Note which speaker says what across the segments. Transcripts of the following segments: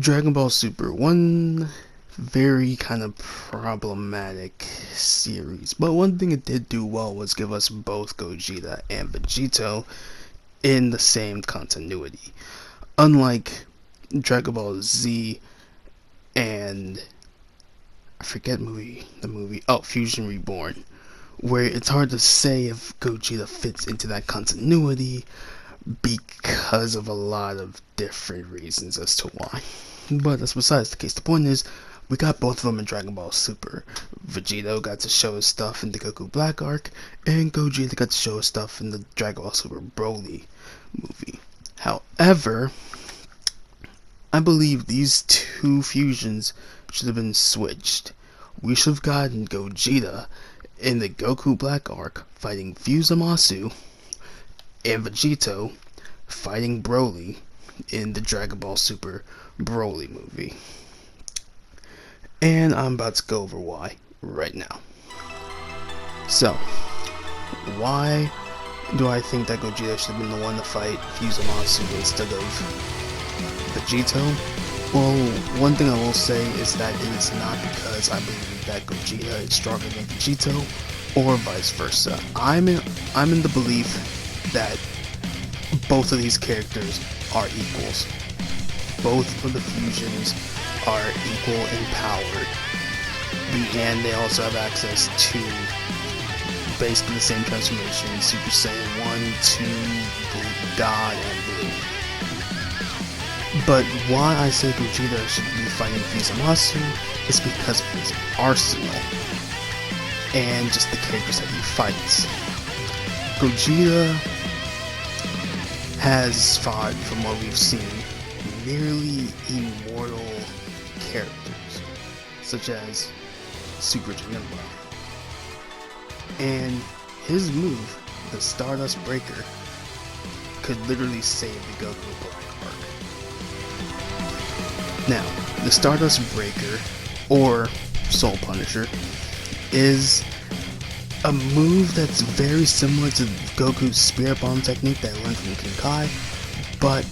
Speaker 1: Dragon Ball Super, one very kind of problematic series, but one thing it did do well was give us both Gogeta and Vegito in the same continuity. Unlike Dragon Ball Z and I forget the movie, Fusion Reborn, where it's hard to say if Gogeta fits into that continuity because of a lot of different reasons as to why. But that's besides the case. The point is, we got both of them in Dragon Ball Super. Vegito got to show his stuff in the Goku Black arc, and Gogeta got to show his stuff in the Dragon Ball Super Broly movie. However, I believe these two fusions should have been switched. We should have gotten Gogeta in the Goku Black arc fighting Zamasu, and Vegito fighting Broly in the Dragon Ball Super Broly movie. And I'm about to go over why right now. So, why do I think that Gogeta should have been the one to fight Zamasu instead of Vegito? Well, one thing I will say is that it is not because I believe that Gogeta is stronger than Vegito, or vice versa. I'm in the belief that both of these characters are equals. Both of the fusions are equal in power, and they also have access to basically the same transformation: Super Saiyan 1, 2, God, and Blue. But why I say Gogeta should be fighting Zamasu is because of his arsenal and just the characters that he fights. Gogeta has fought, from what we've seen, nearly immortal characters, such as Super Janemba. And his move, the Stardust Breaker, could literally save the Goku Black arc. Now, the Stardust Breaker, or Soul Punisher, is a move that's very similar to Goku's Spirit Bomb technique that I learned from King Kai, but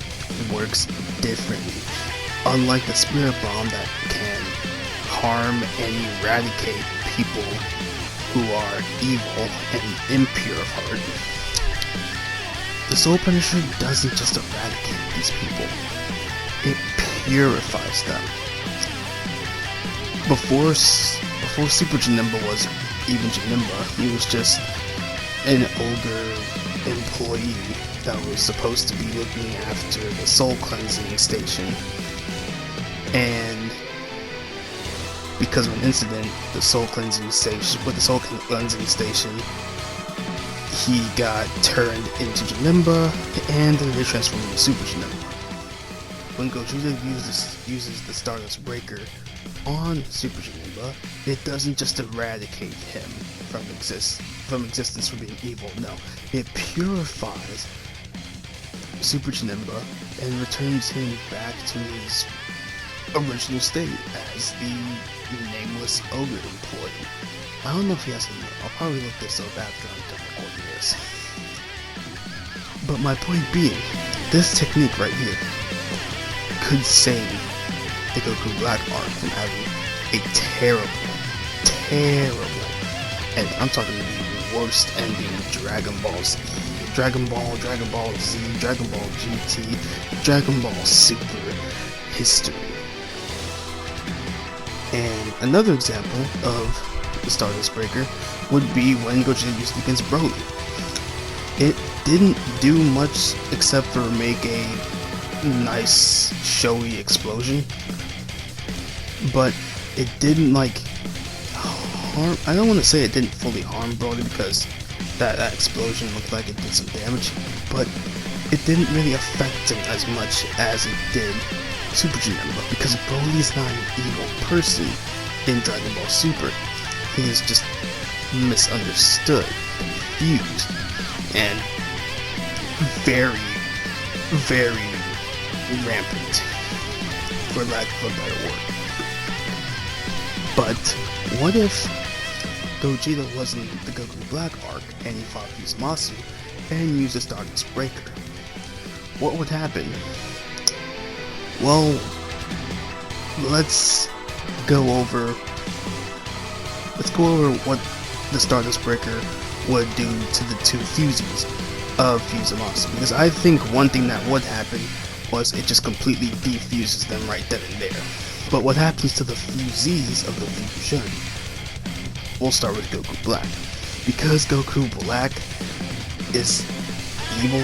Speaker 1: works differently. Unlike the Spirit Bomb that can harm and eradicate people who are evil and impure of heart, the Soul Punisher doesn't just eradicate these people, it purifies them. Before Super Janemba was even Janemba, he was just an ogre employee that was supposed to be looking after the soul cleansing station. And because of an incident, with the soul cleansing station, he got turned into Janemba, and then they transformed into Super Janemba. When Gogeta uses the Stardust Breaker on Super Janemba, it doesn't just eradicate him from existence, from being evil. No, it purifies Super Janemba and returns him back to his original state as the nameless ogre employee. I don't know if he has a name. I'll probably look this up after I'm done recording this. But my point being, this technique right here could save the Goku Black arc from having a terrible, and I'm talking the worst ending of Dragon Ball Z, Dragon Ball Z, Dragon Ball GT, Dragon Ball Super history. And another example of the Stardust Breaker would be when Gogeta used it against Broly. It didn't do much except for make a nice showy explosion, but it didn't harm. I don't want to say it didn't fully harm Broly, because that explosion looked like it did some damage, but it didn't really affect him as much as it did Super Janemba, because Broly is not an evil person in Dragon Ball Super. He is just misunderstood, confused, and very, very rampant, for lack of a better word. But what if Gogeta wasn't the Goku Black arc and he fought Zamasu and used the Stardust Breaker? What would happen? Well, let's go over what the Stardust Breaker would do to the two fuses of Zamasu, because I think one thing that would happen was it just completely defuses them right then and there. But what happens to the fusees of the fusion? We'll start with Goku Black. Because Goku Black is evil,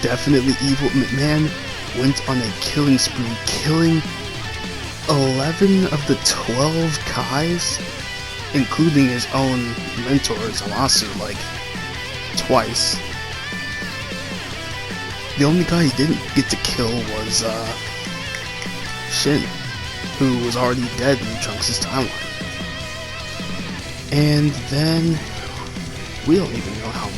Speaker 1: definitely evil, McMahon went on a killing spree, killing 11 of the 12 Kais, including his own mentor Zamasu, like twice. The only guy he didn't get to kill was Shin, who was already dead in Trunks' timeline. And then we don't even know how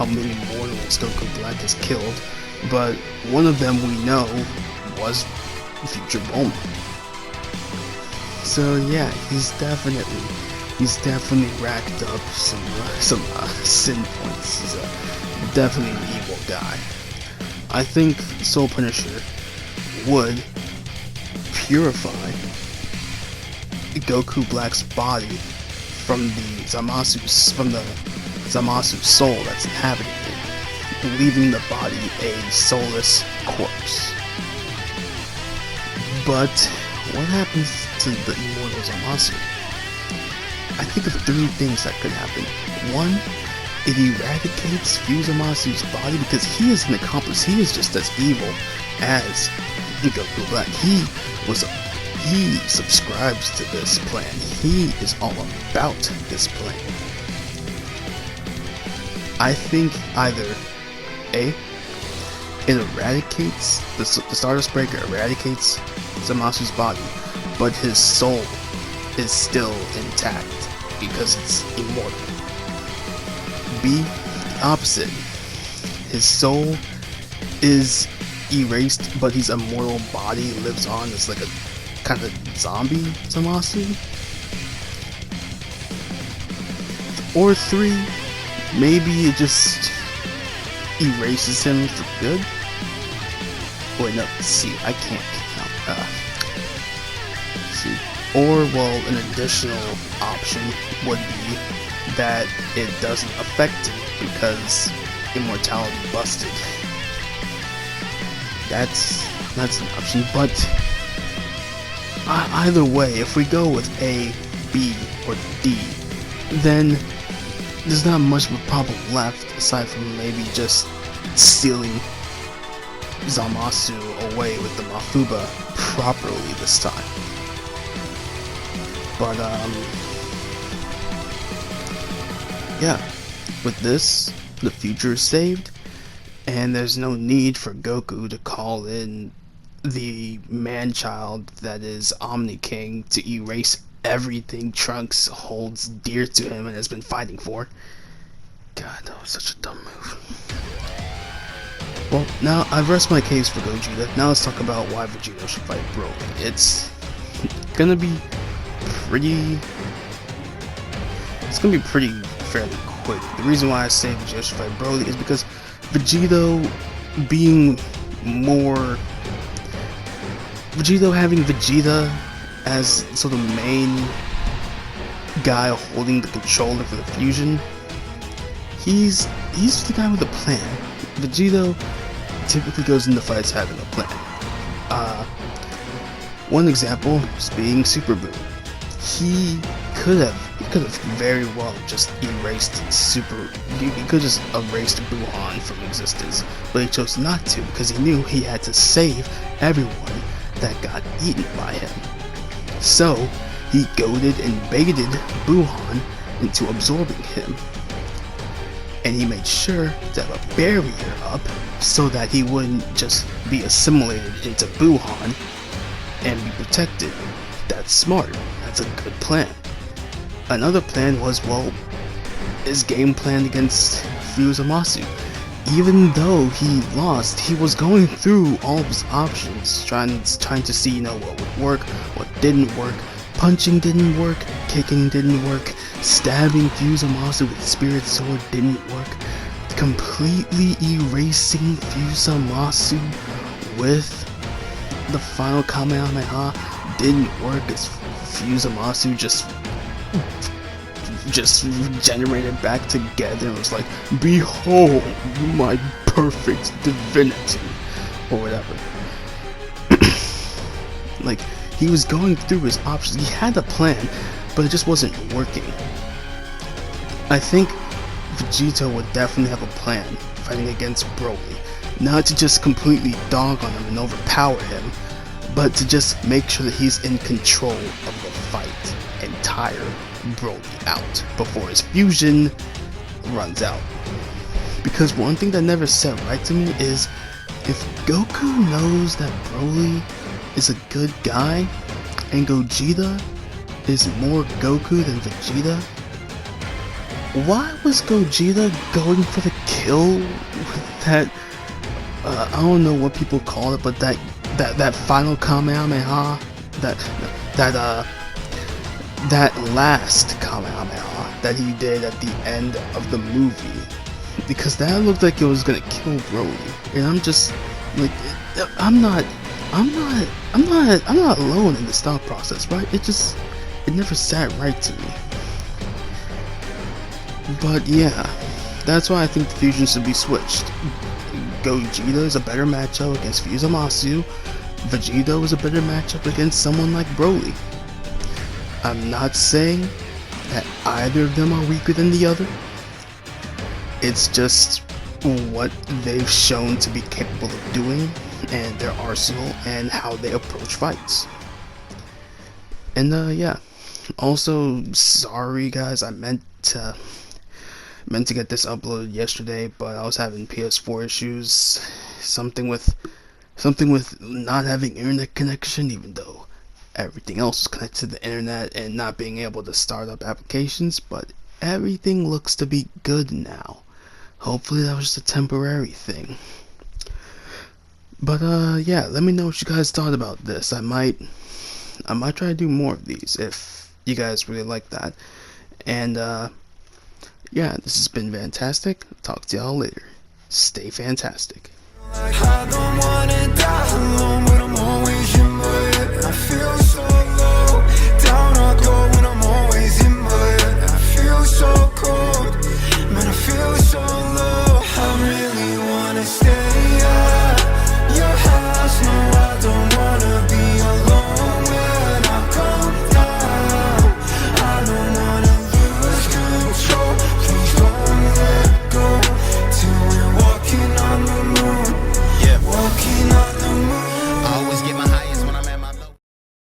Speaker 1: many mortals Goku Black has killed, but one of them we know was future Bulma. So yeah, he's definitely racked up some sin points. He's definitely an evil guy. I think Soul Punisher would purify Goku Black's body from the Zamasu soul that's inhabiting it, leaving the body a soulless corpse. But what happens to the immortal Zamasu? I think of three things that could happen. One, it eradicates Zamasu's body, because he is an accomplice. He is just as evil as Goku Black. He subscribes to this plan. He is all about this plan. I think either A, it eradicates, the Stardust Breaker eradicates Zamasu's body, but his soul is still intact because it's immortal. B, the opposite. His soul is erased, but his immortal body lives on as like a kind of zombie Zamasu. Or 3, maybe it just erases him for good. Wait, no, C, I can't count. C. Or, well, an additional option would be that it doesn't affect him because immortality busted. That's an option, but either way, if we go with A, B, or D, then there's not much of a problem left aside from maybe just sealing Zamasu away with the Mafuba properly this time. But yeah, with this, the future is saved, and there's no need for Goku to call in the man-child that is Omni King to erase everything Trunks holds dear to him and has been fighting for. God, that was such a dumb move. Well, now I've rested my case for Gogeta. Now let's talk about why Vegito should fight Broly. It's gonna be pretty fairly quick. The reason why I say Vegito should fight Broly is because Vegito having Vegeta as sort of main guy holding the controller for the fusion, he's the guy with a plan. Vegito typically goes into fights having a plan. One example is being Super Buu. He could have very well just erased he could just erased Buhan from existence, but he chose not to because he knew he had to save everyone that got eaten by him. So he goaded and baited Buhan into absorbing him, and he made sure to have a barrier up so that he wouldn't just be assimilated into Buhan and be protected. That's smart. That's a good plan. Another plan was, well, his game plan against Zamasu. Even though he lost, he was going through all of his options, trying to see, what would work, what didn't work. Punching didn't work, kicking didn't work, stabbing Zamasu with Spirit Sword didn't work. Completely erasing Zamasu with the final Kamehameha didn't work as Zamasu just regenerated back together and was like, "Behold my perfect divinity," or whatever. Like, he was going through his options. He had a plan, but it just wasn't working. I think Vegito would definitely have a plan fighting against Broly. Not to just completely dog on him and overpower him, but to just make sure that he's in control of the fight and tire Broly out before his fusion runs out. Because one thing that never set right to me is, if Goku knows that Broly is a good guy and Gogeta is more Goku than Vegeta, why was Gogeta going for the kill with that, I don't know what people call it, but that final Kamehameha, that last Kamehameha that he did at the end of the movie, because that looked like it was gonna kill Broly, and I'm just like, I'm not alone in this thought process, right? It never sat right to me. But yeah, that's why I think the fusion should be switched. Gogeta is a better matchup against Zamasu. Vegito is a better matchup against someone like Broly. I'm not saying that either of them are weaker than the other. It's just what they've shown to be capable of doing, and their arsenal, and how they approach fights. And yeah. Also, sorry guys, I meant to get this uploaded yesterday, but I was having PS4 issues. Something with not having internet connection, even though everything else was connected to the internet, and not being able to start up applications. But everything looks to be good now. Hopefully that was just a temporary thing. But yeah, let me know what you guys thought about this. I might try to do more of these if you guys really like that. And yeah, this has been fantastic. Talk to y'all later. Stay fantastic.
Speaker 2: I don't wanna die alone, but I'm always in my head. I feel so low, down I go when I'm always in my head. I feel so cold, man, I feel so low. I really wanna stay.